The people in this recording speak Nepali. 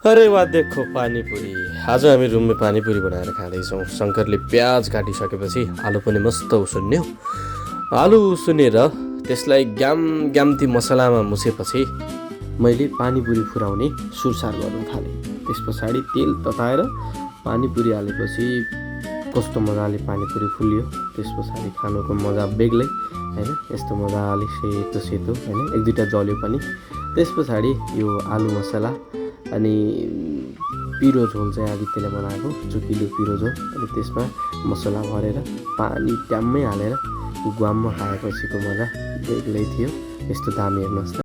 अरे वाह देखो पानीपुरी। आज हामी रुममा पानीपुरी बनाएर खाँदैछौँ। शङ्करले प्याज काटिसकेपछि आलु पनि मस्त उसिन्यो। आलु उसिनेर त्यसलाई ग्याम्ती मसलामा मुछेपछि मैले पानीपुरी फुराउने सुरसार गर्न थालेँ। त्यस पछाडि तेल तताएर पानीपुरी हालेपछि कस्तो मजाले पानीपुरी फुल्यो। त्यस पछाडि खानुको मजा बेग्लै हैन। यस्तो मजाले सेतो सेतो हैन, एक दुईटा जल्यो पनि। त्यस पछाडि यो आलु मसला अनि पिरो झोल चाहिँ आदित्यले बनाएको, चुकिलो पिरो झोल। अनि त्यसमा मसला भरेर पानी ट्याम्मै हालेर ग्वाममा खाएपछिको मजा बेग्लै थियो। यस्तो दामी हेर्नुहोस् त।